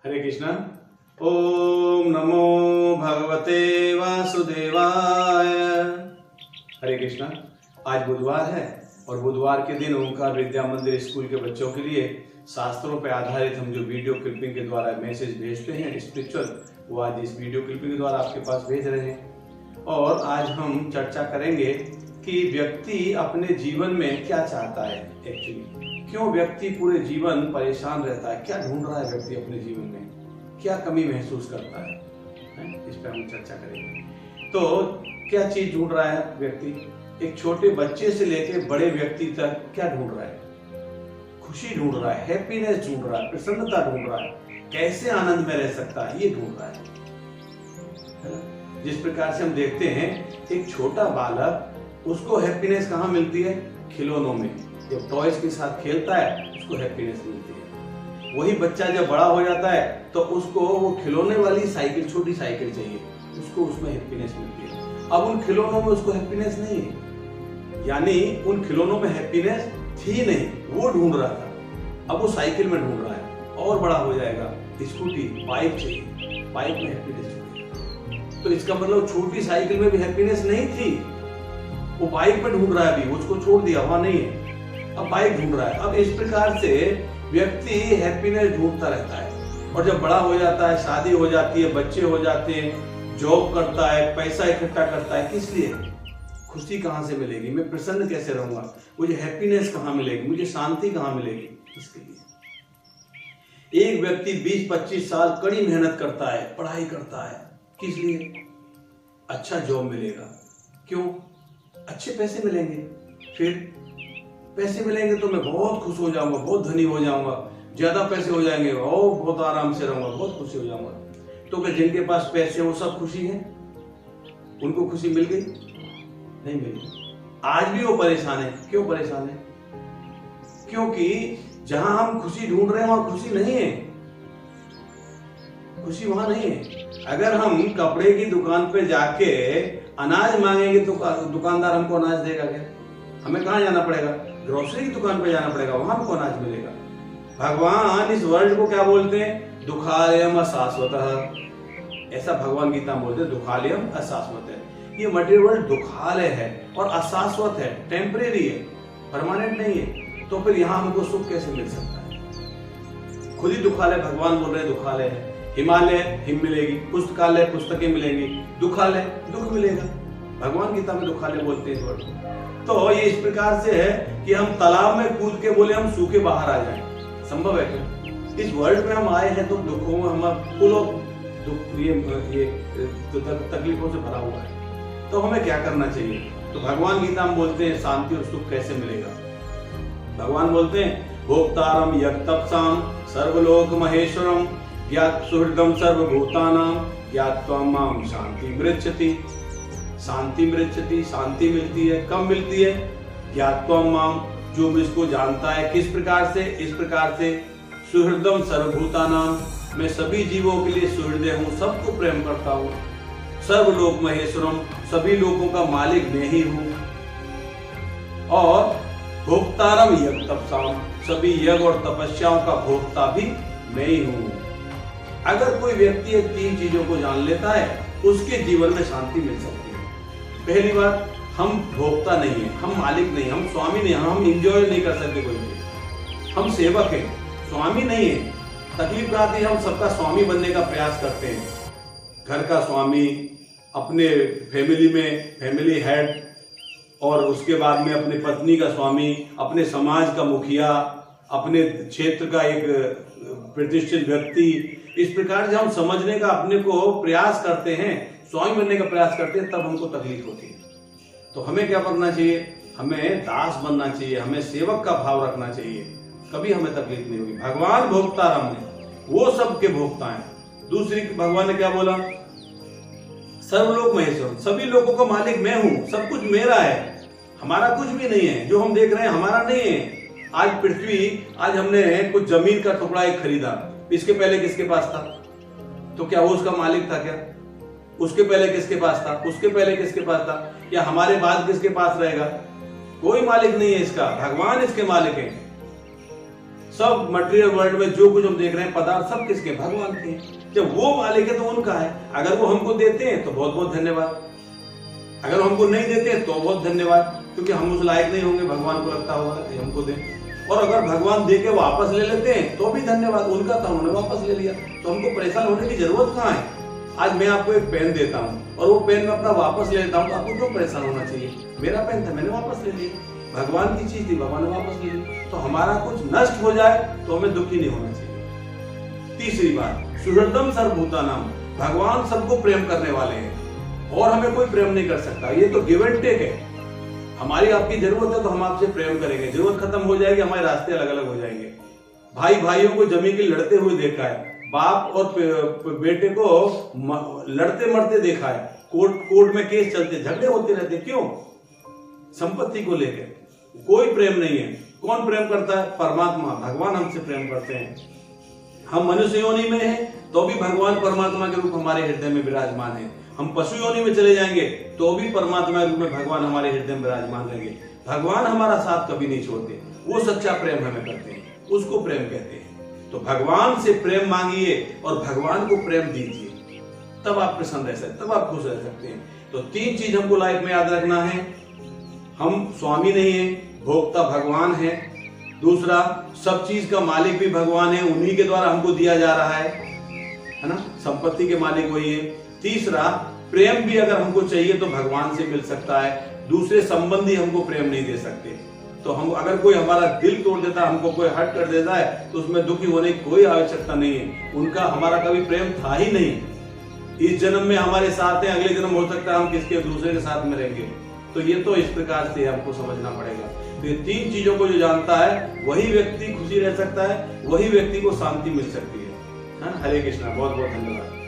हरे कृष्णा। ओम नमो भगवते वासुदेवाय। हरे कृष्णा। आज बुधवार है और बुधवार के दिन ओंकार विद्या मंदिर स्कूल के बच्चों के लिए शास्त्रों पर आधारित हम जो वीडियो क्लिपिंग के द्वारा मैसेज भेजते हैं स्पिरिचुअल, वो आज इस वीडियो क्लिपिंग के द्वारा आपके पास भेज रहे हैं। और आज हम चर्चा करेंगे कि व्यक्ति अपने जीवन में क्या चाहता है, एक्चुअली क्यों व्यक्ति पूरे जीवन परेशान रहता है, क्या ढूंढ रहा है व्यक्ति अपने जीवन में, क्या कमी महसूस करता है, इस पर हम चर्चा करेंगे। तो क्या चीज ढूंढ रहा है व्यक्ति, एक छोटे बच्चे से लेकर बड़े व्यक्ति तक क्या ढूंढ रहा है? खुशी ढूंढ रहा है, हैप्पीनेस ढूंढ रहा है, प्रसन्नता ढूंढ रहा है, कैसे आनंद में रह सकता है, ये ढूंढ रहा है। जिस प्रकार से हम देखते हैं एक छोटा बालक, उसको हैप्पीनेस कहाँ मिलती है? खिलौनों में। जब टॉयज के साथ खेलता है उसको हैप्पीनेस मिलती है। वही बच्चा जब बड़ा हो जाता है तो उसको वो खिलौने वाली साइकिल, छोटी साइकिल चाहिए, उसको उसमें हैप्पीनेस मिलती है। अब उन खिलौनों में उसको हैप्पीनेस नहीं है, यानी उन खिलौनों में हैप्पीनेस थी नहीं, वो ढूंढ रहा था, अब वो साइकिल में ढूंढ रहा है। और बड़ा हो जाएगा, स्कूटी, बाइक चाहिए, बाइक में हैप्पीनेस चाहिए। तो इसका मतलब छोटी साइकिल में भी हैप्पीनेस नहीं थी, वो बाइक में ढूंढ रहा है, अभी उसको छोड़ दिया, वहां नहीं है, अब बाइक ढूंढ रहा है। अब इस प्रकार से व्यक्ति हैप्पीनेस ढूंढता रहता है और जब बड़ा हो जाता है, शादी हो जाती है, बच्चे हो जाते हैं, जॉब करता है, पैसा इकट्ठा करता है, किस लिए? खुशी कहां से मिलेगी, मैं प्रसन्न कैसे रहूंगा, मुझे हैप्पीनेस कहां मिलेगी, मुझे शांति कहां मिलेगी, इसके लिए एक व्यक्ति 20-25 साल कड़ी मेहनत करता है, पढ़ाई करता है, किस लिए? अच्छा जॉब मिलेगा, क्यों? अच्छे पैसे मिलेंगे, फिर पैसे मिलेंगे तो मैं बहुत खुश हो जाऊंगा, बहुत धनी हो जाऊंगा, ज्यादा पैसे हो जाएंगे, और बहुत आराम से रहूंगा, बहुत खुशी हो जाऊंगा। तो क्या जिनके पास पैसे वो सब खुशी है? उनको खुशी मिल गई? नहीं मिली। आज भी वो परेशान है। क्यों परेशान है? क्योंकि जहां हम खुशी ढूंढ रहे हैं वहां खुशी नहीं है, खुशी वहां नहीं है। अगर हम कपड़े की दुकान पे जाके अनाज मांगेंगे तो दुकानदार हमको अनाज देगा क्या? हमें कहाँ जाना पड़ेगा? ग्रोसरी की दुकान पे जाना पड़ेगा, वहां हमको अनाज मिलेगा। भगवान इस वर्ल्ड को क्या बोलते हैं? दुखालयम अशाश्वतः। ऐसा भगवान गीता में बोलते हैं, दुखालयम अशाश्वत है। ये मटेरियल वर्ल्ड दुखालय है और अशाश्वत है, टेम्परेरी है, परमानेंट नहीं है। तो फिर यहाँ हमको सुख कैसे मिल सकता है? खुद ही दुखालय, भगवान बोल रहे हैं दुखालय है। हिमालय हिम मिलेगी, पुस्तकालय पुस्तकें मिलेंगी, दुखालय दुख मिलेगा। भगवान गीता में दुखालय बोलते हैं इस वर्ड को। तो ये इस प्रकार से है कि हम तालाब में कूद के बोले हम सूखे बाहर आ जाएं, संभव है क्या? इस वर्ल्ड में हम आए हैं तो दुखों में हम फुल ऑफ दुख, ये तकलीफों से भरा हुआ है। तो हमें क्या करना चाहिए? तो भगवान गीता में बोलते हैं शांति और सुख कैसे मिलेगा। भगवान बोलते हैं भोक्तारम यत्तपसाम सर्वलोक महेश्वरम ज्ञात सुहृदम सर्वभूतानाम ज्ञात्वा माम शांति मृच्छति। शांति मृच्छति, शांति मिलती है, कब मिलती है? ज्ञात्वा माम, जो इसको जानता है। किस प्रकार से? इस प्रकार से सुहृदम सर्वभूतानाम, मैं सभी जीवों के लिए सुहृदय हूँ, सबको प्रेम करता हूँ। सर्वलोक महेश्वरम, सभी लोगों का मालिक मैं ही हूँ। और भोक्तारम यज्ञ तपसाम, सभी यज्ञ और तपस्याओं का भोक्ता भी मैं ही हूँ। अगर कोई व्यक्ति ये तीन चीजों को जान लेता है, उसके जीवन में शांति मिल सकती है। पहली बात, हम भोक्ता नहीं है, हम मालिक नहीं, हम स्वामी नहीं, हम इंजॉय नहीं कर सकते कोई भी, हम सेवक हैं, स्वामी नहीं है। तकलीफ आती है, हम सबका स्वामी बनने का प्रयास करते हैं, घर का स्वामी, अपने फैमिली में फैमिली हेड, और उसके बाद में अपनी पत्नी का स्वामी, अपने समाज का मुखिया, अपने क्षेत्र का एक प्रतिष्ठित व्यक्ति। इस प्रकार से हम समझने का अपने को प्रयास करते हैं, स्वामी बनने का प्रयास करते हैं, तब हमको तकलीफ होती है। तो हमें क्या करना चाहिए? हमें दास बनना चाहिए, हमें सेवक का भाव रखना चाहिए, कभी हमें तकलीफ नहीं होगी। भगवान भोक्ताराम है, वो सबके भोक्ता हैं। दूसरी, भगवान ने क्या बोला? सर्वलोक महेश्वर, सभी लोगों का मालिक मैं हूं, सब कुछ मेरा है, हमारा कुछ भी नहीं है। जो हम देख रहे हैं हमारा नहीं है। आज पृथ्वी, आज हमने कुछ जमीन का टुकड़ा एक खरीदा, इसके पहले किसके पास था? तो क्या वो उसका मालिक था क्या? उसके पहले किसके पास था? उसके पहले किसके पास था? या हमारे बाद किसके पास रहेगा? कोई मालिक नहीं है इसका, भगवान इसके मालिक हैं। सब मटेरियल वर्ल्ड में जो कुछ हम देख रहे हैं पदार्थ सब किसके, भगवान के। जब वो मालिक है तो उनका है। अगर वो हमको देते हैं तो बहुत बहुत धन्यवाद, अगर हमको नहीं देते हैं तो बहुत धन्यवाद, क्योंकि हम उस लायक नहीं होंगे, भगवान को लगता होगा कि हमको दें। और अगर भगवान दे के वापस ले लेते हैं तो भी धन्यवाद, उनका था उन्होंने वापस ले लिया, तो हमको परेशान होने की जरूरत कहाँ है। आज मैं आपको एक पेन देता हूँ और वो पेन मैं अपना वापस ले लेता हूँ, तो आपको क्यों परेशान होना चाहिए। मेरा पेन था, मैंने वापस ले लिया, भगवान की चीज थी, भगवान ने वापस ले ली। तो हमारा कुछ नष्ट हो जाए तो हमें दुखी नहीं होना चाहिए। तीसरी बात, सुहृदम सर्वभूतानाम, भगवान सबको प्रेम करने वाले हैं और हमें कोई प्रेम नहीं कर सकता। ये तो गिव एंड टेक है। हमारी आपकी जरूरत है तो हम आपसे प्रेम करेंगे, जरूरत खत्म हो जाएगी, हमारे रास्ते अलग अलग हो जाएंगे। भाई भाइयों को जमी के लड़ते हुए देखा है, बाप और बेटे को लड़ते मरते देखा है, कोर्ट में केस चलते, झगड़े होते रहते, क्यों? संपत्ति को लेकर। कोई प्रेम नहीं है। कौन प्रेम करता है? परमात्मा, भगवान हमसे प्रेम करते हैं। हम मनुष्य योनि में हैं तो भी भगवान परमात्मा के रूप हमारे हृदय में विराजमान है। हम पशु योनि में चले जाएंगे तो भी परमात्मा के रूप में भगवान हमारे हृदय में विराजमान रहेंगे। भगवान हमारा साथ कभी नहीं छोड़ते, वो सच्चा प्रेम हमें करते हैं, उसको प्रेम कहते हैं। तो भगवान से प्रेम मांगिए और भगवान को प्रेम दीजिए, तब आप प्रसन्न रह सकते, तब आप खुश रह सकते हैं। तो तीन चीज हमको लाइफ में याद रखना है, हम स्वामी नहीं है, भोक्ता भगवान है। दूसरा, सब चीज का मालिक भी भगवान है, उन्हीं के द्वारा हमको दिया जा रहा है ना, संपत्ति के मालिक वही है। तीसरा, प्रेम भी अगर हमको चाहिए तो भगवान से मिल सकता है, दूसरे संबंधी हमको प्रेम नहीं दे सकते। तो हम अगर कोई हमारा दिल तोड़ देता है, हमको कोई हर्ट कर देता है, तो उसमें दुखी होने की कोई आवश्यकता नहीं है। उनका हमारा कभी प्रेम था ही नहीं। इस जन्म में हमारे साथ है, अगले जन्म हो सकता है हम किसके दूसरे के साथ में रहेंगे। तो ये तो इस प्रकार से हमको समझना पड़ेगा। तो ये तीन चीजों को जो जानता है वही व्यक्ति खुशी रह सकता है, वही व्यक्ति को शांति मिल सकती है। हरे कृष्णा, बहुत बहुत धन्यवाद।